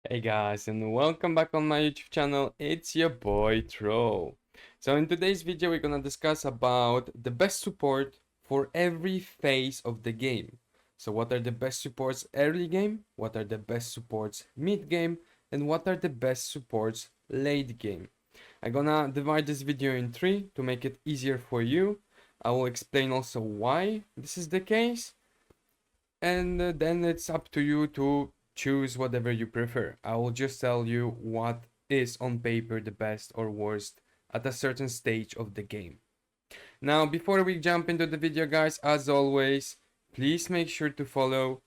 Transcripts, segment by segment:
Hey guys, and welcome back on my YouTube channel. It's your boy Tro. So in today's video we're gonna discuss about the best support for every phase of the game. So what are the best supports early game, what are the best supports mid game, and what are the best supports late game. I'm gonna divide this video in three to make it easier for you. I will explain also why this is the case, and then it's up to you to choose whatever you prefer. I will just tell you what is on paper the best or worst at a certain stage of the game. Now, before we jump into the video, guys, as always, please make sure to follow.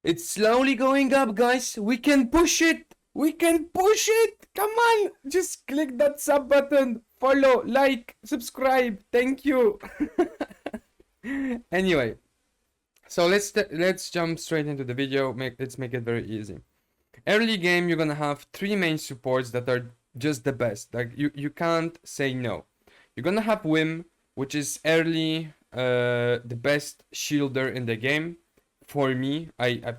It's slowly going up, guys. We can push it. We can push it. Come on. Just click that sub button. Follow, like, subscribe. Thank you. Anyway, so let's jump straight into the video. Let's make it very easy. Early game, you're gonna have three main supports that are just the best. Like you can't say no. You're gonna have Wim, which is early, the best shielder in the game. For me, I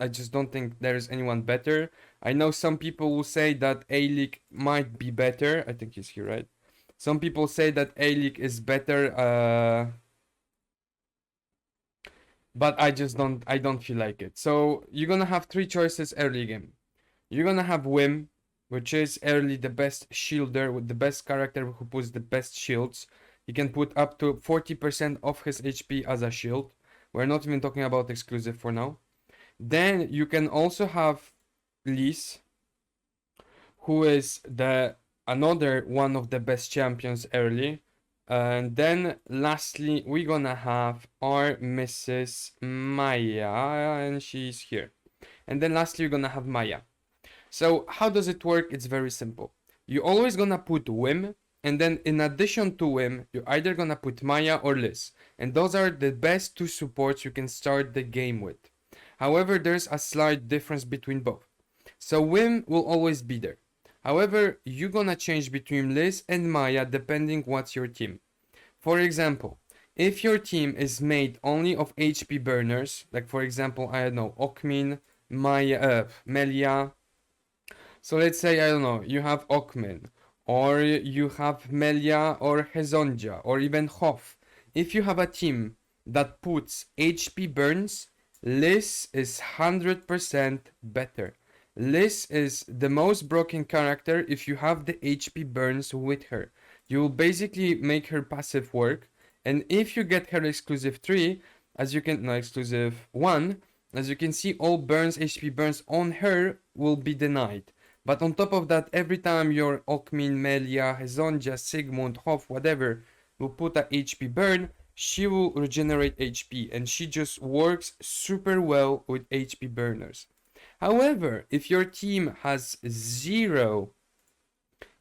just don't think there is anyone better. I know some people will say that A-League might be better. I think he's here, right? Some people say that A-League is better. But I don't feel like it. So you're gonna have three choices early game. You're gonna have Wim, which is early the best shielder with the best character who puts the best shields. He can put up to 40% of his HP as a shield. We're not even talking about exclusive for now. Then you can also have Lise, who is the another one of the best champions early. And then lastly, we're gonna have our Mrs. Maya, and she's here. And then lastly, we're gonna have Maya. So how does it work? It's very simple. You're always gonna put Wim, and then in addition to Wim, you're either gonna put Maya or Liz. And those are the best two supports you can start the game with. However, there's a slight difference between both. So Wim will always be there. However, you're gonna change between Liz and Maya depending what's your team. For example, if your team is made only of HP burners, like for example, I don't know, Okmin, Maya, Melia. So let's say, I don't know, you have Okmin, or you have Melia or Hezonja, or even Hoff. If you have a team that puts HP burns, Liz is 100% better. Liz is the most broken character if you have the HP burns with her. You will basically make her passive work, and if you get her exclusive 3, as you can, no, exclusive 1, as you can see, all burns, HP burns on her will be denied. But on top of that, every time your Okmin, Melia, Hezonja, Sigmund, Hoff, whatever, will put a HP burn, she will regenerate HP, and she just works super well with HP burners. However, if your team has 0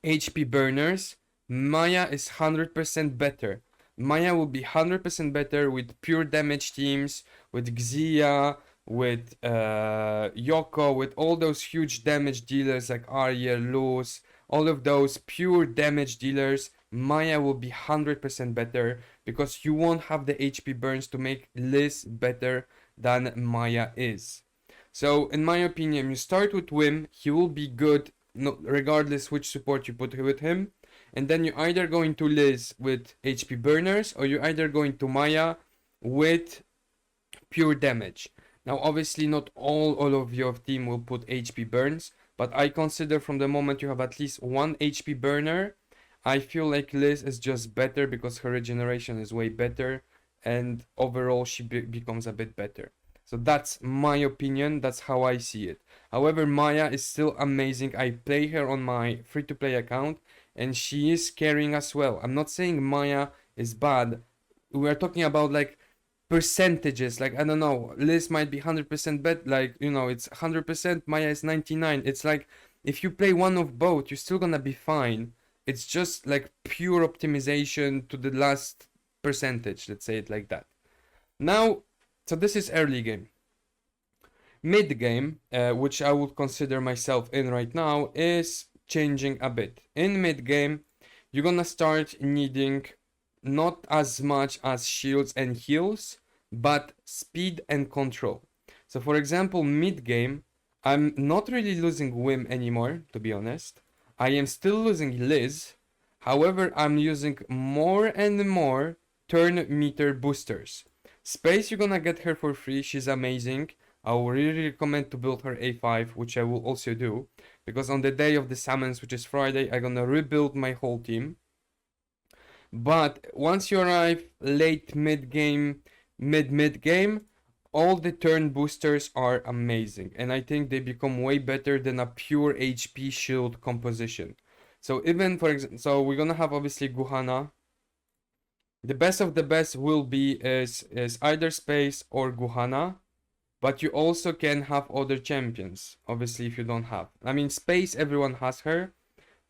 HP burners, Maya is 100% better. Maya will be 100% better with pure damage teams, with Xia, with Yoko, with all those huge damage dealers like Arya, Luz, all of those pure damage dealers. Maya will be 100% better because you won't have the HP burns to make Liz better than Maya is. So, in my opinion, you start with Wim, he will be good regardless which support you put with him. And then you're either going to Liz with HP burners, or you're either going to Maya with pure damage. Now, obviously, not all of your team will put HP burns, but I consider from the moment you have at least one HP burner, I feel like Liz is just better because her regeneration is way better, and overall she becomes a bit better. So that's my opinion, that's how I see it. However, Maya is still amazing. I play her on my free-to-play account, and she is carrying as well. I'm not saying Maya is bad. We're talking about like percentages. Like, I don't know, Liz might be 100% bet, like, you know, it's 100%, Maya is 99. It's like, if you play one of both, you're still gonna be fine. It's just like pure optimization to the last percentage, let's say it like that. Now, so this is early game. Mid game, which I would consider myself in right now, is changing a bit. In mid game, you're gonna start needing not as much as shields and heals, but speed and control. So for example, mid game, I'm not really losing Wim anymore, to be honest. I am still losing Liz. However, I'm using more and more turn meter boosters. Space, you're gonna get her for free. She's amazing. I will really recommend to build her A5, which I will also do. Because on the day of the summons, which is Friday, I'm gonna rebuild my whole team. But once you arrive late mid game, mid game, all the turn boosters are amazing, and I think they become way better than a pure HP shield composition. So even for example, so we're gonna have obviously Guhana. The best of the best will be is either Space or Guhana, but you also can have other champions. Obviously, if you don't have, I mean, Space, everyone has her.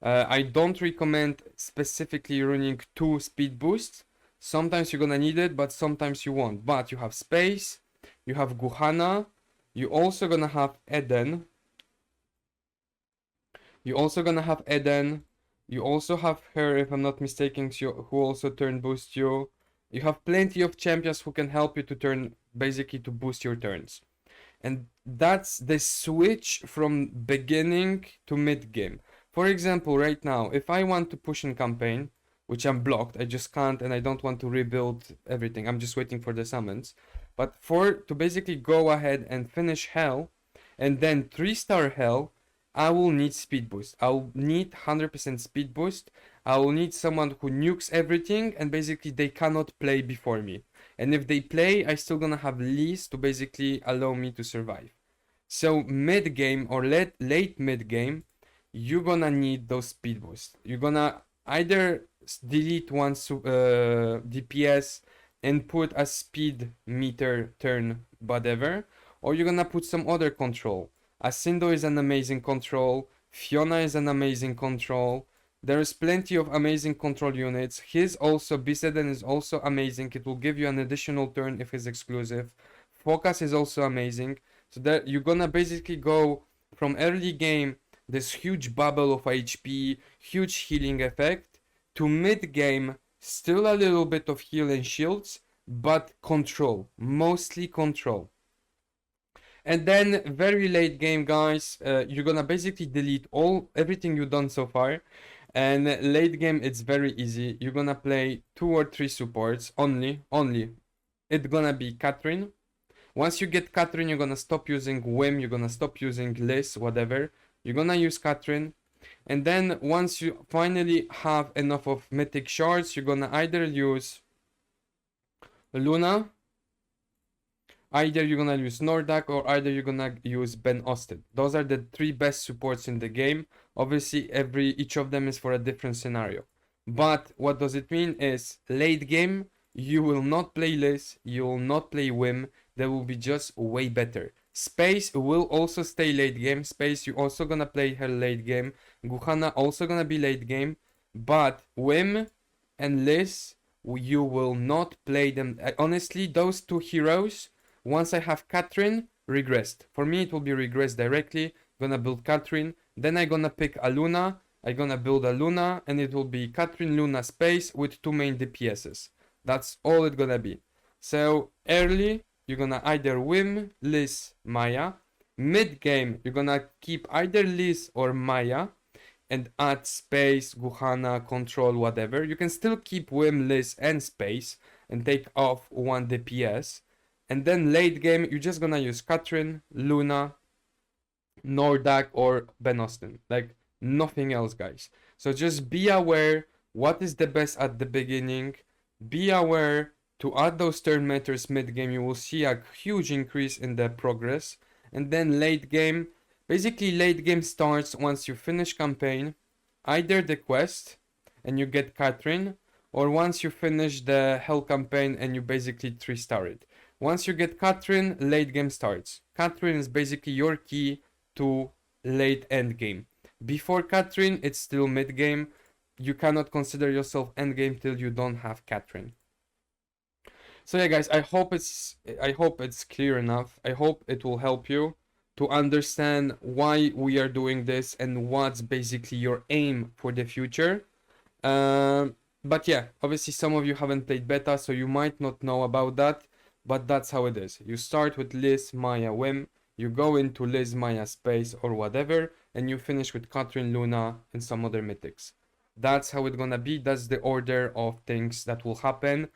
I don't recommend specifically running 2 speed boosts. Sometimes you're gonna need it, but sometimes you won't. But you have Space, you have Guhana, you also gonna have Eden. You also gonna have Eden. You also have her, if I'm not mistaken, who also turn boost you. You have plenty of champions who can help you to turn, basically to boost your turns. And that's the switch from beginning to mid game. For example, right now, if I want to push in campaign, which I'm blocked, I just can't, and I don't want to rebuild everything. I'm just waiting for the summons. But to basically go ahead and finish Hell, and then 3-star Hell, I will need speed boost. I'll need 100% speed boost. I will need someone who nukes everything, and basically they cannot play before me. And if they play, I still gonna have Lease to basically allow me to survive. So mid game or late mid game, you're gonna need those speed boosts. You're gonna either delete one DPS and put a speed meter turn whatever, or you're gonna put some other control. Asindo is an amazing control. Fiona is an amazing control. There's plenty of amazing control units. His also, Biseden is also amazing. It will give you an additional turn if it's exclusive. Focus is also amazing. So that you're gonna basically go from early game, this huge bubble of HP, huge healing effect, to mid game, still a little bit of heal and shields, but control, mostly control. And then very late game, guys, you're gonna basically delete everything you've done so far. And late game, it's very easy. You're gonna play 2 or 3 supports only. It's gonna be Catherine. Once you get Catherine, you're gonna stop using Wim, you're gonna stop using Liz, whatever. You're gonna use Catherine. And then once you finally have enough of mythic shards, you're gonna either use Luna, either you're gonna use Nordak, or either you're gonna use Ben Austin. Those are the 3 best supports in the game. Obviously, each of them is for a different scenario. But what does it mean is late game, you will not play Liz, you will not play Wim. They will be just way better. Space will also stay late game. Space, you also gonna play her late game. Guhana also gonna be late game. But Wim and Liz, you will not play them. Honestly, those 2 heroes, once I have Catherine, regressed. For me, it will be regressed directly. Gonna build Catherine. Then I'm gonna pick a Luna. I'm gonna build a Luna, and it will be Catherine, Luna, Space with 2 main DPSs. That's all it's gonna be. So early, you're gonna either Wim, Liz, Maya. Mid game, you're gonna keep either Liz or Maya and add Space, Guhana, Control, whatever. You can still keep Wim, Liz, and Space and take off 1 DPS. And then late game, you're just gonna use Catherine, Luna, Nordak, or Ben Austin. Like nothing else, guys. So just be aware what is the best at the beginning. Be aware to add those turn meters mid game. You will see a huge increase in the progress. And then late game, basically late game starts once you finish campaign, either the quest and you get Catherine, or once you finish the Hell campaign and you basically 3-star it. Once you get Catherine, late game starts. Catherine is basically your key to late end game. Before Catherine, it's still mid game. You cannot consider yourself end game till you don't have Catherine. So yeah, guys, I hope it's clear enough. I hope it will help you to understand why we are doing this and what's basically your aim for the future. But yeah, obviously some of you haven't played beta, so you might not know about that. But that's how it is. You start with Liz, Maya, Wim. you go into Liz, Maya, Space, or whatever, and you finish with Catherine, Luna, and some other mythics. That's how it's gonna be. That's the order of things that will happen.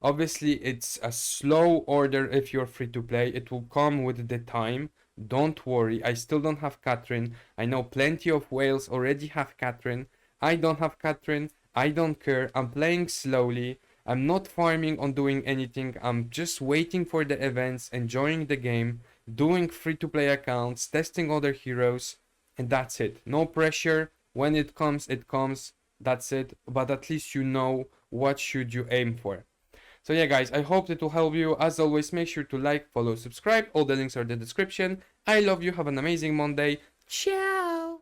Obviously, it's a slow order if you're free to play. It will come with the time. Don't worry. I still don't have Catherine. I know plenty of whales already have Catherine. I don't have Catherine. I don't care. I'm playing slowly. I'm not farming on doing anything. I'm just waiting for the events, enjoying the game, doing free to play accounts, testing other heroes, and that's it. No pressure. When it comes, it comes. That's it. But at least you know what should you aim for. So yeah, guys, I hope it will help you. As always, make sure to like, follow, subscribe. All the links are in the description. I love you. Have an amazing Monday. Ciao.